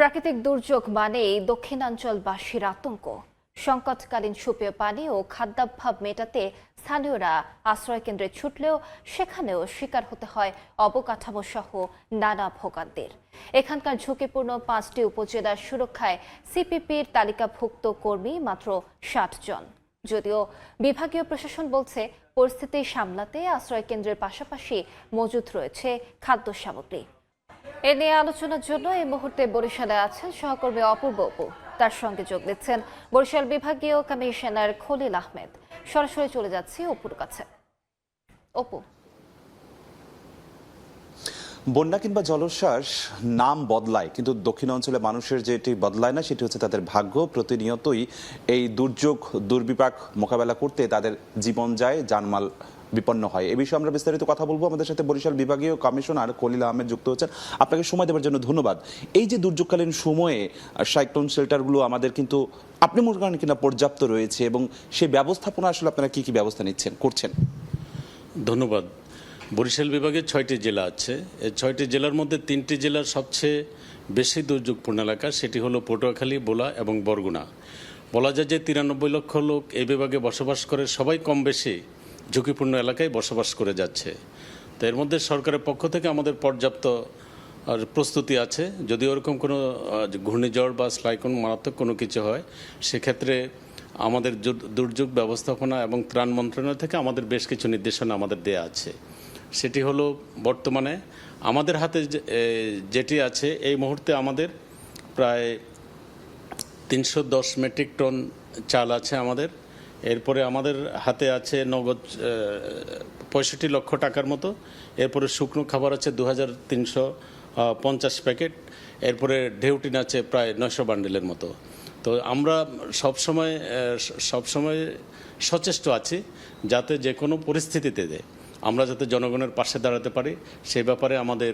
প্রাকৃতিক দুর্যোগ মানেই দক্ষিণাঞ্চলবাসীর আতঙ্ক। সংকটকালীন সুপেয় পানি ও খাদ্যাভাব মেটাতে স্থানীয়রা আশ্রয়কেন্দ্রে ছুটলেও সেখানেও শিকার হতে হয় অবকাঠামো সহ নানা ভোগান্তির। এখানকার ঝুঁকিপূর্ণ 5টি উপজেলার সুরক্ষায় সিপিপির তালিকাভুক্ত কর্মী মাত্র 60 জন। যদিও বিভাগীয় প্রশাসন বলছে পরিস্থিতি সামলাতে আশ্রয়কেন্দ্রের পাশাপাশি মজুত রয়েছে খাদ্য সামগ্রী। এ নিয়ে আলোচনার জন্য এই মুহূর্তে বরিশালে আছেন সহকর্মী অপূর্ব অপু। তার সঙ্গে যোগ দিচ্ছেন বরিশাল বিভাগীয় কমিশনার খলিল আহমেদ। সরাসরি চলে যাচ্ছি অপুর কাছে। অপু, বন্যা কিংবা জলোচ্ছ্বাস নাম বদলায়, কিন্তু দক্ষিণাঞ্চলে মানুষের যেটি বদলায় না সেটি হচ্ছে তাদের ভাগ্য। প্রতিনিয়তই এই দুর্যোগ দুর্বিপাক মোকাবেলা করতে তাদের জীবন যায়, জানমাল বিপন্ন হয়। এ বিষয়ে আমরা বিস্তারিত কথা বলবো। আমাদের সাথে বরিশাল বিভাগীয় কমিশনার খলিল আহমেদ যুক্ত হচ্ছেন। আপনাকে সময় দেওয়ার জন্য ধন্যবাদ। এই যে দুর্যোগকালীন সময়ে সাইক্লোন শেল্টারগুলো আমাদের কিন্তু আপনি মনে করেন কিনা পর্যাপ্ত রয়েছে, এবং সেই ব্যবস্থাপনা আসলে আপনারা কি কি ব্যবস্থা করছেন? ধন্যবাদ। বরিশাল বিভাগে 6টি জেলা আছে। এই 6টি জেলার মধ্যে 3টি জেলার সবচেয়ে বেশি দুর্যোগপূর্ণ এলাকা, সেটি হলো পটুয়াখালী, ভোলা এবং বরগুনা। বলা যায় যে 93 লক্ষ লোক এই বিভাগে বসবাস করে, সবাই কম বেশি ঝুঁকিপূর্ণ এলাকায় বসবাস করে যাচ্ছে। তো এর মধ্যে সরকারের পক্ষ থেকে আমাদের পর্যাপ্ত প্রস্তুতি আছে। যদি ওরকম কোনো ঘূর্ণিঝড় বা সাইক্লোন মারাত্মক কোনো কিছু হয়, সেক্ষেত্রে আমাদের দুর্যোগ ব্যবস্থাপনা এবং ত্রাণ মন্ত্রণালয় থেকে আমাদের বেশ কিছু নির্দেশনা আমাদের দেয়া আছে। সেটি হলো বর্তমানে আমাদের হাতে যেটি আছে, এই মুহূর্তে আমাদের প্রায় 310 মেট্রিক টন চাল আছে আমাদের। এরপরে আমাদের হাতে আছে নগদ 65 লক্ষ টাকার মতো। এরপরে শুকনো খাবার আছে 2350 প্যাকেট। এরপরে ঢেউটিন আছে প্রায় 900 বান্ডেলের মতো। তো আমরা সবসময় সচেষ্ট আছি যাতে যে কোনো পরিস্থিতিতে আমরা যাতে জনগণের পাশে দাঁড়াতে পারি, সেই ব্যাপারে আমাদের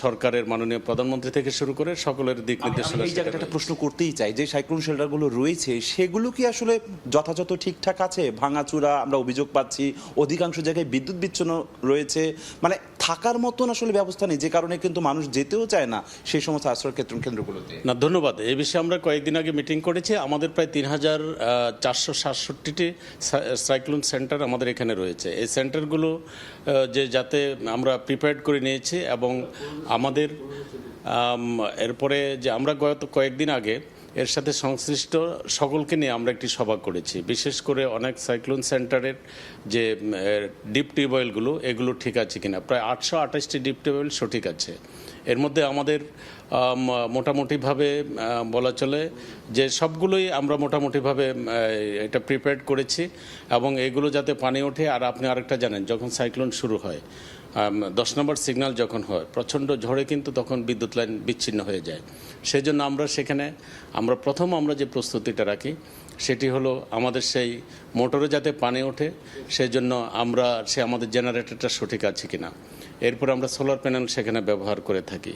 সরকারের মাননীয় প্রধানমন্ত্রী থেকে শুরু করে সকলের দিক নির্দেশনা। এই জায়গাটা একটা প্রশ্ন করতেই চাই, যে সাইক্লোন শেল্টারগুলো রয়েছে সেগুলো কি আসলে যথাযথ ঠিকঠাক আছে? ভাঙাচুরা আমরা অভিযোগ পাচ্ছি, অধিকাংশ জায়গায় বিদ্যুৎ বিচ্ছিন্ন রয়েছে, মানে থাকার মতন আসলে ব্যবস্থা নেই, যে কারণে কিন্তু মানুষ যেতেও চায় না সেই সমস্ত আশ্রয় কেন্দ্রগুলোতে। না, ধন্যবাদ। এই বিষয়ে আমরা কয়েকদিন আগে মিটিং করেছি। আমাদের প্রায় 3467টি সাইক্লোন সেন্টার আমাদের এখানে রয়েছে। এই সেন্টারগুলো যাতে আমরা প্রিপেয়ার্ড করে নিয়েছি, এবং আমাদের এরপরে যে আমরা গত কয়েকদিন আগে এর সাথে সংশ্লিষ্ট সকলকে নিয়ে আমরা একটি সভা করেছি। বিশেষ করে অনেক সাইক্লোন সেন্টারের যে ডিপ টিউবওয়েলগুলো, এগুলো ঠিক আছে কিনা। প্রায় 828টি ডিপ টিউবওয়েল সঠিক আছে। এর মধ্যে আমাদের মোটামুটিভাবে বলা চলে যে সবগুলোই আমরা মোটামুটিভাবে এটা প্রিপেয়ার্ড করেছি, এবং এগুলো যাতে পানি ওঠে। আর আপনি আরেকটা জানেন, যখন সাইক্লোন শুরু হয়, 10 নম্বর সিগন্যাল যখন হয়, প্রচণ্ড ঝড়ে কিন্তু তখন বিদ্যুৎ লাইন বিচ্ছিন্ন হয়ে যায়। সেই জন্য আমরা সেখানে প্রথম যে প্রস্তুতিটা রাখি, সেটি হলো আমাদের সেই মোটরে যাতে পানি ওঠে, সেই জন্য আমাদের জেনারেটরটা সঠিক আছে কিনা। এরপরে আমরা সোলার প্যানেল সেখানে ব্যবহার করে থাকি।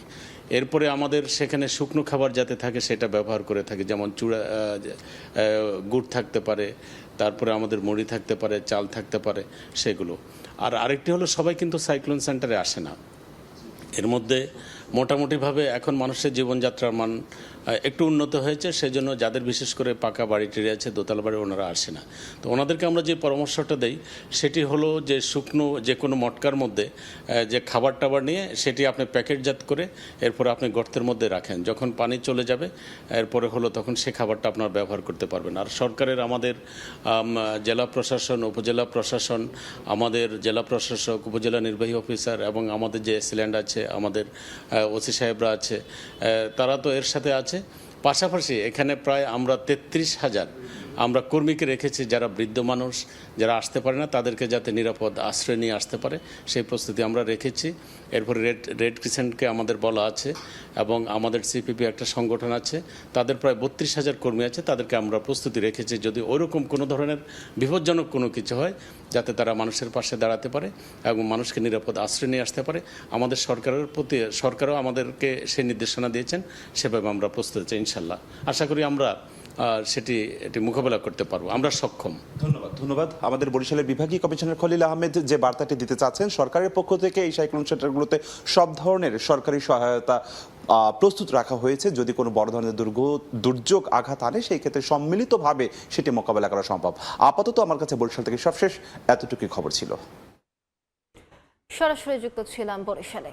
এরপরে আমাদের সেখানে শুকনো খাবার যাতে থাকে সেটা ব্যবহার করে থাকি, যেমন গুড় থাকতে পারে, তারপরে আমাদের মুড়ি থাকতে পারে, চাল থাকতে পারে, সেগুলো। আর আরেকটি হলো, সবাই কিন্তু সাইক্লোন সেন্টারে আসে না। এর মধ্যে মোটামুটিভাবে এখন মানুষের জীবনযাত্রার মান একটু উন্নত হয়েছে, সেজন্য যাদের বিশেষ করে পাকা বাড়ি টিড়ে আছে, দোতলা বাড়ি, ওনারা আসে না। তো ওনাদেরকে আমরা যে পরামর্শটা দেই সেটি হলো যে শুকনো যে কোনো মটকার মধ্যে যে খাবার টাবার নিয়ে সেটি আপনি প্যাকেটজাত করে এরপরে আপনি গর্তের মধ্যে রাখেন। যখন পানি চলে যাবে এরপরে হলো তখন সে খাবারটা আপনার ব্যবহার করতে পারবেন। আর সরকারের আমাদের জেলা প্রশাসন, উপজেলা প্রশাসন, আমাদের জেলা প্রশাসক, উপজেলা নির্বাহী অফিসার এবং আমাদের যে এসিল্যান্ড আছে, আমাদের ওসি সাহেবরা আছে, তারা তো এর সাথে আছে। পাশাপাশি এখানে প্রায় আমরা 33,000 আমরা কর্মীকে রেখেছি, যারা বৃদ্ধ মানুষ, যারা আসতে পারে না, তাদেরকে যাতে নিরাপদ আশ্রয় নিয়ে আসতে পারে সেই প্রস্তুতি আমরা রেখেছি। এরপরে রেড ক্রিসেন্টকে আমাদের বলা আছে, এবং আমাদের সিপিপি একটা সংগঠন আছে, তাদের প্রায় 32,000 কর্মী আছে, তাদেরকে আমরা প্রস্তুতি রেখেছি যদি ওইরকম কোনো ধরনের বিপজ্জনক কোনো কিছু হয়, যাতে তারা মানুষের পাশে দাঁড়াতে পারে এবং মানুষকে নিরাপদ আশ্রয় নিয়ে আসতে পারে। আমাদের সরকারও আমাদেরকে সেই নির্দেশনা দিয়েছেন, সেভাবে আমরা প্রস্তুত আছি ইনশাল্লাহ। আশা করি আমরা এটি মোকাবেলা করতে পারবো, আমরা সক্ষম। ধন্যবাদ। আমাদের বরিশালের বিভাগীয় কমিশনার খলিল আহমেদ যে বার্তাটি দিতে চাচ্ছেন, সরকারের পক্ষ থেকে এই সাইক্লোন শেল্টারগুলোতে সব ধরনের সরকারি সহায়তা প্রস্তুত রাখা হয়েছে। যদি কোনো বড় ধরনের দুর্যোগ আঘাত আনে, সেই ক্ষেত্রে সম্মিলিতভাবে সেটি মোকাবেলা করা সম্ভব। আপাতত আমার কাছে বরিশাল থেকে সবশেষ এতটুকুই খবর ছিল। সরাসরি যুক্ত ছিলাম বরিশালে।